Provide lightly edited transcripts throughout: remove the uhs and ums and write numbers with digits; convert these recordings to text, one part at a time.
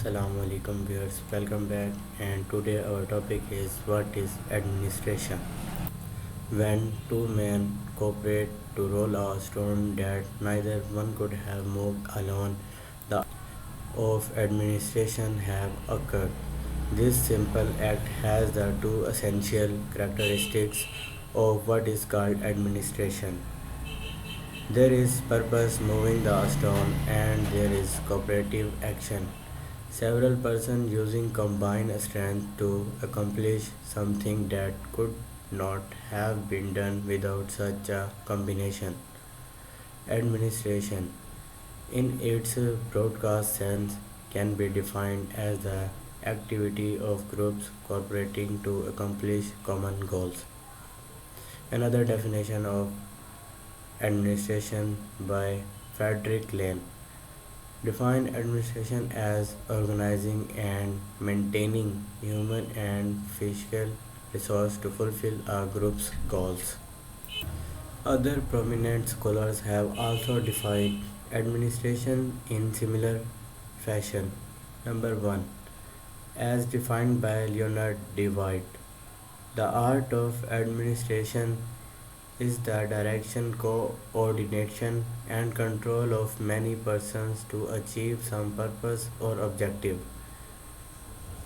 Assalamu alaikum viewers, welcome back, and today our topic is what is administration. When two men cooperate to roll a stone that neither one could have moved alone, the of administration have occurred. This simple act has the two essential characteristics of what is called administration. There is purpose moving the stone and there is cooperative action. Several persons using combined strength to accomplish something that could not have been done without such a combination. Administration, in its broadcast sense, can be defined as the activity of groups cooperating to accomplish common goals. Another definition of administration by Frederick Lane define administration as organizing and maintaining human and physical resources to fulfill a group's goals. Other prominent scholars have also defined administration in similar fashion. Number 1. As defined by Leonard D. White, the art of administration is the direction, coordination, and control of many persons to achieve some purpose or objective.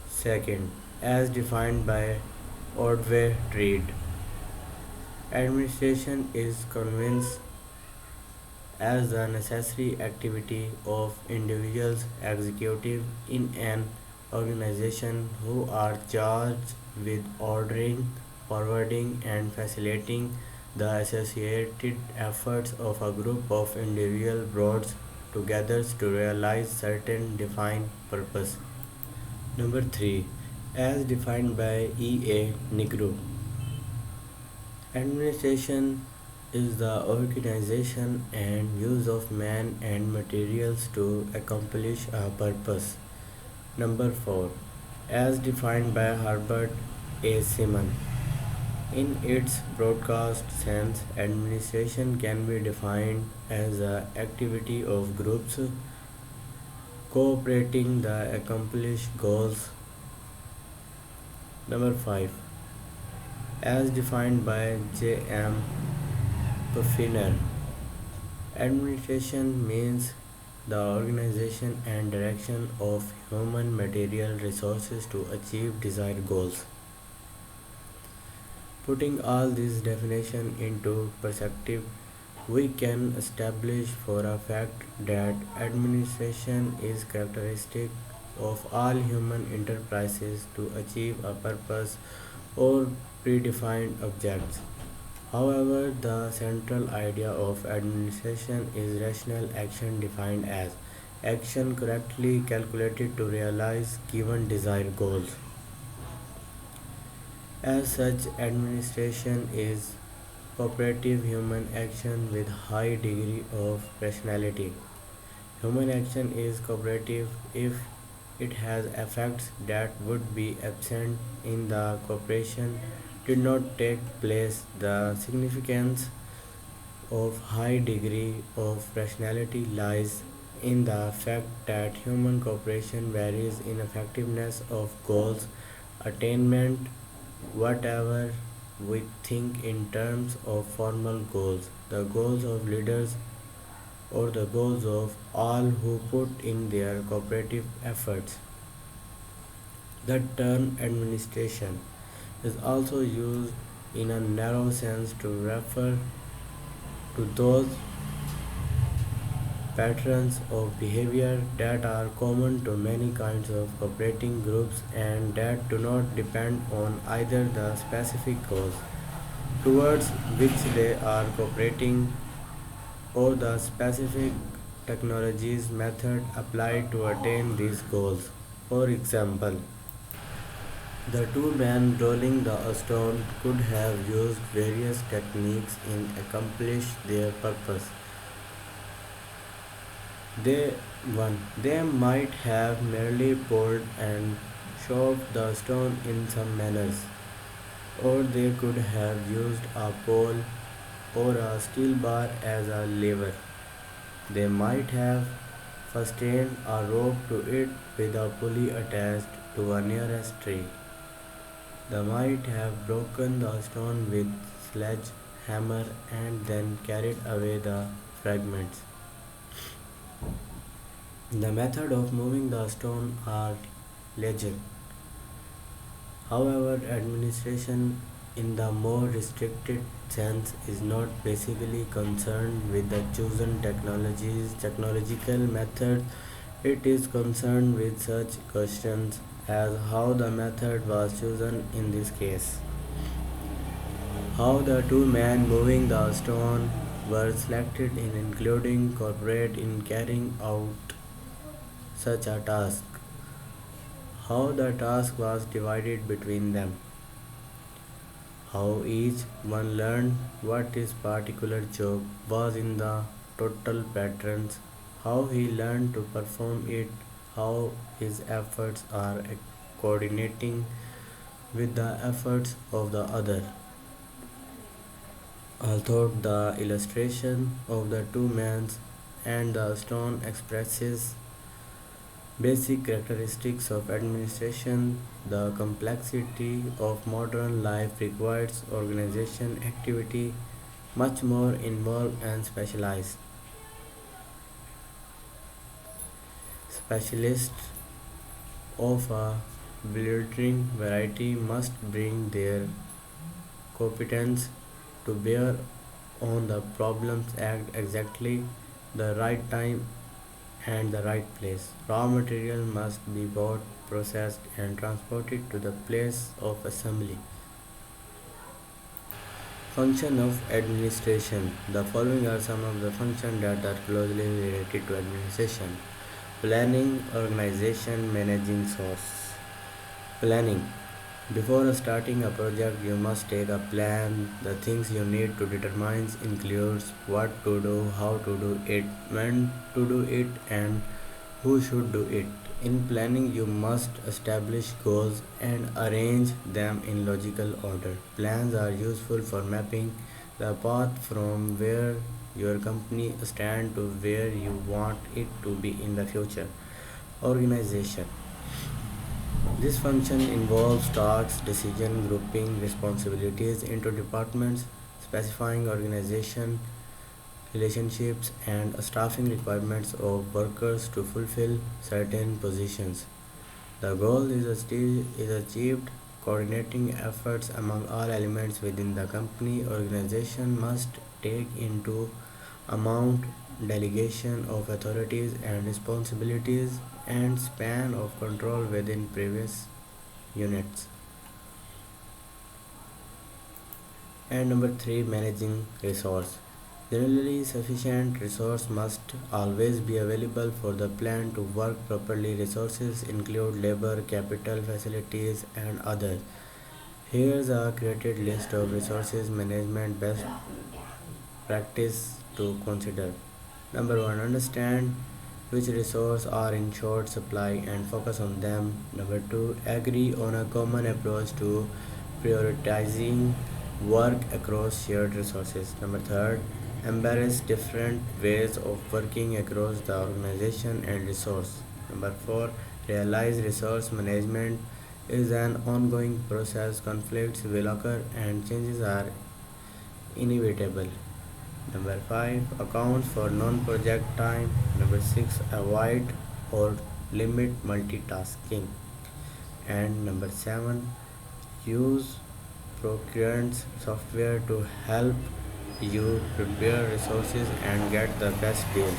Second, as defined by Ordway Reed, administration is convinced as the necessary activity of individuals executive in an organization who are charged with ordering, forwarding, and facilitating the associated efforts of a group of individuals brought together to realize certain defined purpose. Number 3. As defined by E. A. Negro, administration is the organization and use of man and materials to accomplish a purpose. Number 4. As defined by Herbert A. Simon, in its broadcast sense, administration can be defined as the activity of groups cooperating to accomplish goals. Number 5. As defined by J. M. Puffiner, administration means the organization and direction of human material resources to achieve desired goals. Putting all these definitions into perspective, we can establish for a fact that administration is characteristic of all human enterprises to achieve a purpose or predefined objects. However, the central idea of administration is rational action defined as action correctly calculated to realize given desired goals. As such, administration is cooperative human action with high degree of rationality. Human action is cooperative if it has effects that would be absent in the cooperation did not take place. The significance of high degree of rationality lies in the fact that human cooperation varies in effectiveness of goals attainment. Whatever we think in terms of formal goals, the goals of leaders or the goals of all who put in their cooperative efforts. The term administration is also used in a narrow sense to refer to those patterns of behavior that are common to many kinds of cooperating groups and that do not depend on either the specific goals towards which they are cooperating or the specific technologies method applied to attain these goals. For example, the two men rolling the stone could have used various techniques in accomplish their purpose. They they might have merely pulled and shoved the stone in some manners, or they could have used a pole or a steel bar as a lever. They might have fastened a rope to it with a pulley attached to a nearest tree. They might have broken the stone with sledgehammer and then carried away the fragments. The method of moving the stone are legion. However, administration in the more restricted sense is not basically concerned with the chosen technological method. It is concerned with such questions as how the method was chosen in this case, how the two men moving the stone were selected in including cooperate in carrying out such a task, how the task was divided between them, how each one learned what his particular job was in the total patterns, how he learned to perform it, how his efforts are coordinating with the efforts of the other. Although the illustration of the two men and the stone expresses basic characteristics of administration, the complexity of modern life requires organization activity much more involved and specialized. Specialists of a bewildering variety must bring their competence to bear on the problems at exactly the right time and the right place. Raw material must be bought, processed, and transported to the place of assembly. Function of administration. The following are some of the functions that are closely related to administration. Planning, organization, managing source. Planning. Before starting a project, you must take a plan. The things you need to determine includes what to do, how to do it, when to do it, and who should do it. In planning, you must establish goals and arrange them in logical order. Plans are useful for mapping the path from where your company stands to where you want it to be in the future. Organization. This function involves tasks, decision grouping responsibilities into departments, specifying organization relationships, and staffing requirements of workers to fulfill certain positions. The goal is achieved coordinating efforts among all elements within the company. Organization must take into amount delegation of authorities and responsibilities and span of control within previous units. And number 3, managing resource. Generally, sufficient resource must always be available for the plant to work properly. Resources include labor, capital, facilities, and others. Here's a created list of resources management best practice to consider. Number 1, understand which resources are in short supply and focus on them. Number 2, agree on a common approach to prioritizing work across shared resources. Number 3, embrace different ways of working across the organization and resource. Number 4, realize resource management is an ongoing process. Conflicts will occur and changes are inevitable. Number 5, accounts for non-project time. Number 6, avoid or limit multitasking. And number 7, use procurement software to help you prepare resources and get the best deals.